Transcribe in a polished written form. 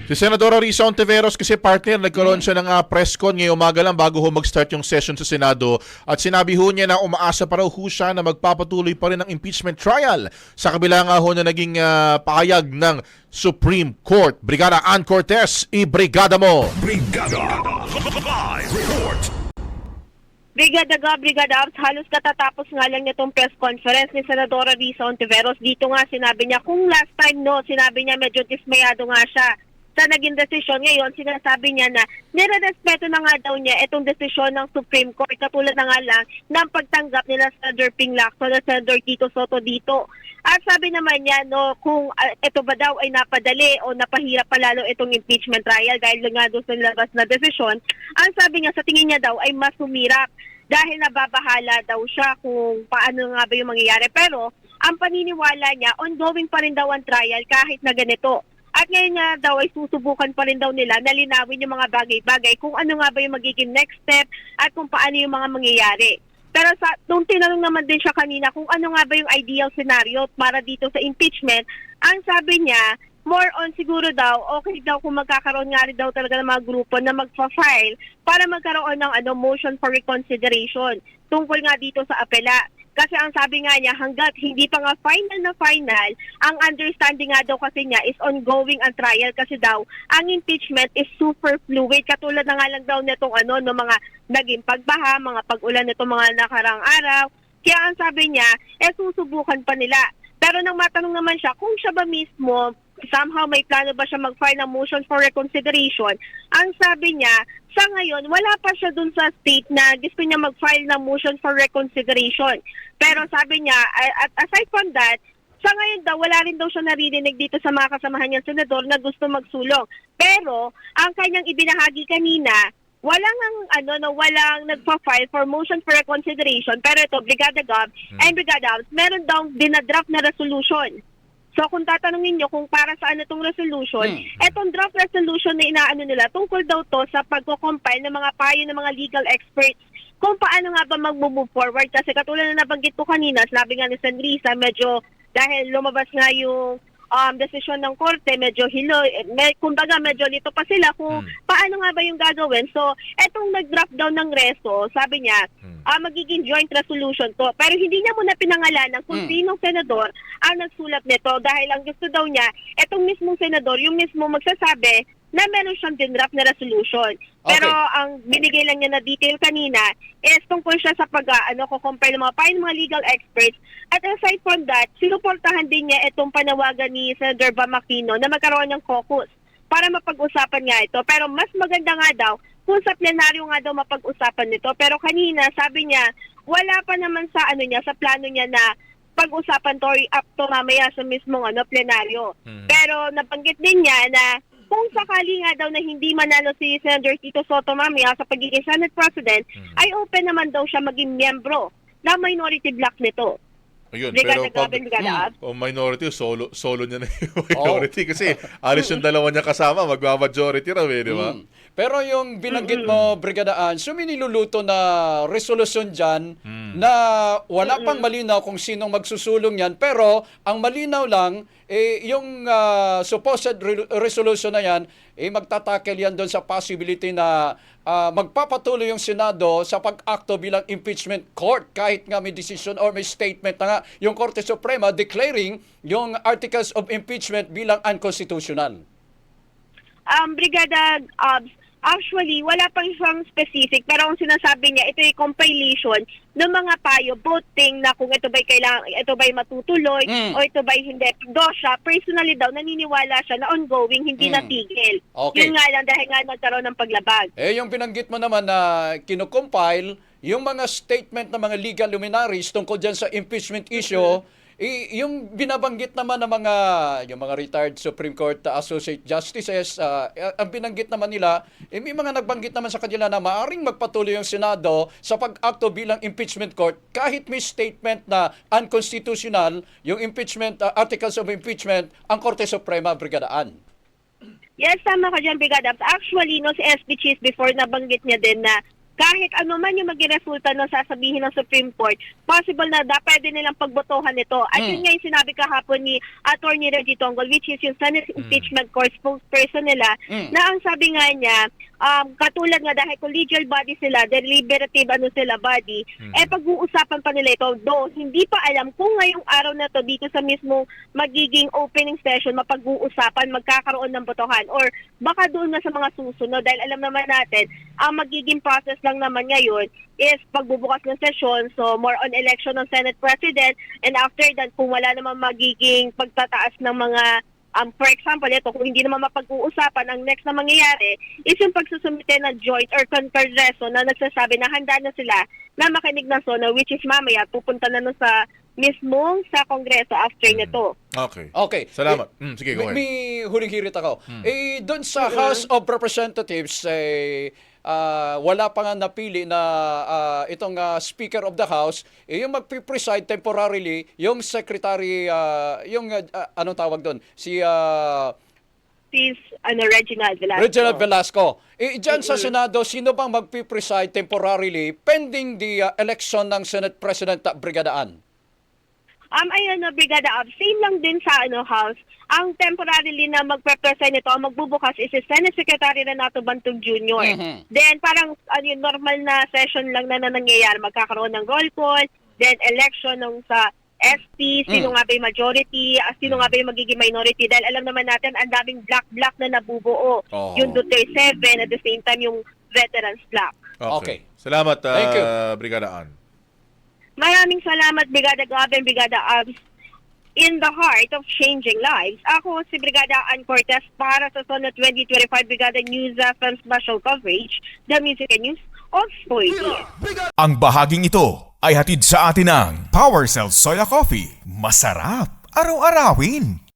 Si Senadora Risa Ontiveros kasi partner, nagkaroon siya ng press con ngayong umaga lang bago mag-start yung session sa Senado at sinabi ho niya na umaasa pa raw ho siya na magpapatuloy pa rin ang impeachment trial sa kabila nga ho na naging pahayag ng Supreme Court. Brigada Ann Cortez, i-brigada mo! Brigada Live Report. Brigada Abs, halos katatapos nga lang nitong press conference ni Senadora Risa Ontiveros. Dito nga sinabi niya, kung last time sinabi niya medyo dismayado nga siya sa naging desisyon. Ngayon, sinasabi niya na nire-respeto na nga daw niya itong desisyon ng Supreme Court. Katulad na nga lang ng pagtanggap nila Senator Ping Lacson at Senator Tito Soto dito. At sabi naman niya, kung ito ba daw ay napadali o napahirap pa lalo itong impeachment trial dahil nga doon sa nilabas na desisyon, ang sabi niya sa tingin niya daw ay mas humirap dahil nababahala daw siya kung paano nga ba yung mangyayari. Pero ang paniniwala niya, ongoing pa rin daw ang trial kahit na ganito. At ngayon nga daw ay susubukan pa rin daw nila na linawin yung mga bagay-bagay kung ano nga ba yung magiging next step at kung paano yung mga mangyayari. Pero nung tinanong naman din siya kanina kung ano nga ba yung ideal scenario para dito sa impeachment, ang sabi niya, more on siguro daw, okay daw kung magkakaroon nga rin daw talaga ng mga grupo na magpa-file para magkaroon ng motion for reconsideration tungkol nga dito sa apela. Kasi ang sabi nga niya, hanggat hindi pa nga final, ang understanding nga daw kasi niya is ongoing ang trial kasi daw, ang impeachment is super fluid. Katulad na nga lang daw nitong mga naging pagbaha, mga pag-ulan nitong mga nakarang araw. Kaya ang sabi niya, susubukan pa nila. Pero nang matanong naman siya, kung siya ba mismo, somehow may plano ba siya mag-file ng motion for reconsideration, ang sabi niya, sa ngayon, wala pa siya dun sa state na gusto niya mag-file ng motion for reconsideration. Pero sabi niya, aside from that, sa ngayon daw, wala rin daw siya naririnig dito sa mga kasamahan niyang senador na gusto magsulong. Pero, ang kanyang ibinahagi kanina, walang nagpa-file for motion for reconsideration. Pero ito, Brigada Gov and Brigada Abs, meron daw dinadraft na resolution. So kung tatanungin nyo kung para saan itong resolution, itong draft resolution na inaano nila, tungkol daw to sa pagko-compile ng mga payo ng mga legal experts kung paano nga ba mag-move forward. Kasi katulad na nabanggit ko kanina, sabi nga ni Sen. Risa, medyo dahil lumabas nga yung desisyon ng korte, medyo kumbaga medyo lito pa sila kung paano nga ba yung gagawin. So, etong nag-draft down ng reso, sabi niya, magiging joint resolution to. Pero hindi niya muna pinangalanan kung sinong senador ang nagsulat nito dahil ang gusto daw niya, etong mismong senador, yung mismo magsasabi na meron siyang dinraft na resolution. Pero ang binigay lang niya na detail kanina is tungkol siya sa compile ng mga payo ng mga legal experts. At aside from that, sinuportahan din niya itong panawagan ni Senator Bam Aquino na magkaroon ng caucus para mapag-usapan nga ito. Pero mas maganda nga daw kung sa plenaryo nga daw mapag-usapan nito. Pero kanina, sabi niya, wala pa naman sa sa plano niya na pag-usapan to up to mamaya sa mismong plenaryo. Pero nabanggit din niya na kung sakali nga daw na hindi manalo si Senator Tito Soto mamaya sa pagiging Senate President, ay open naman daw siya maging miyembro na minority block nito. Ayun, pero pag minority, solo niya na yung minority kasi alis yung dalawa niya kasama, magma-majority raw di ba? Pero yung binanggit mo, Brigada Ann, niluluto na resolusyon dyan na wala pang malinaw kung sinong magsusulong yan. Pero ang malinaw lang, yung supposed resolution na yan, magtatakel yan doon sa possibility na magpapatuloy yung Senado sa pag-akto bilang impeachment court kahit nga may decision or may statement na nga yung Korte Suprema declaring yung articles of impeachment bilang unconstitutional. Brigada actually, wala pang siyang specific, pero ang sinasabi niya, ito ay compilation ng mga payo, voting na kung ito ba'y matutuloy o ito ba'y hindi. Do siya, personally daw, naniniwala siya na ongoing, hindi natigil. Okay. Yun nga lang, dahil nga nagkaroon ng paglabag. Yung binanggit mo naman na kinukompile, yung mga statement ng mga legal luminaries tungkol dyan sa impeachment issue, yung binabanggit naman ng yung mga retired Supreme Court Associate Justices, ang binanggit naman nila, may mga nagbanggit naman sa kanila na maaring magpatuloy yung Senado sa pag-akto bilang impeachment court kahit may statement na unconstitutional yung impeachment, articles of impeachment, ang Korte Suprema, Brigada Ann. Yes, tama ka dyan, Brigada. Actually, si SB Cheese before nabanggit niya din na kahit ano man yung maging resulta ng sasabihin ng Supreme Court, possible na pwede nilang pagbotohan ito. At yun nga yung sinabi kahapon ni Attorney Reggie Tongol, which is yung Senate Impeachment Court spokesperson nila, na ang sabi nga niya, katulad nga dahil collegial body sila, deliberative sila body, pag-uusapan pa nila ito. Though, hindi pa alam kung ngayong araw na to dito sa mismong magiging opening session, mapag-uusapan, magkakaroon ng botohan, or baka doon na sa mga susunod. Dahil alam naman natin, ang magiging process lang naman ngayon is pagbubukas ng session, so more on election ng Senate President, and after that, kung wala naman magiging pagtataas ng mga for example, ito, kung hindi naman mapag-uusapan, ang next na mangyayari is yung pagsusumite na joint or concurreso na nagsasabi na handa na sila na makinig ng SONA, which is mamaya pupunta na nun sa mismong sa Kongreso after nito. Okay. Okay. Salamat. Sige, go ahead. May huling hirit ako. Doon sa House of Representatives, wala pa nga napili na itong Speaker of the House, yung magpipreside temporarily, yung Secretary, anong tawag doon? Si Reginald Velasco. Reginald Velasco. Diyan sa Senado, sino bang magpipreside temporarily pending the election ng Senate President Brigada Ann? Brigada Ab, same lang din sa House. Ang temporarily na magpe-present nito, ang magbubukas is si Senate Secretary Renato Bantog Jr. Then parang normal na session lang na nangyayari. Magkakaroon ng roll call, then election ng sa SP, sino nga ba yung majority, sino nga ba yung magiging minority. Dahil alam naman natin, ang daming black na nabubuo. Yung Duterte 7, at the same time yung Veterans Block. Okay. Salamat, Thank you. Brigada Ann. Maraming salamat, Brigada Gaben, Brigada Abs. In the heart of changing lives, ako si Brigada Ann Cortez para sa SONA 2025 Brigada News FM Special Coverage, The Music and News of Spoiled. Ang bahaging ito ay hatid sa atin ng Power Cell Soya Coffee. Masarap araw-arawin.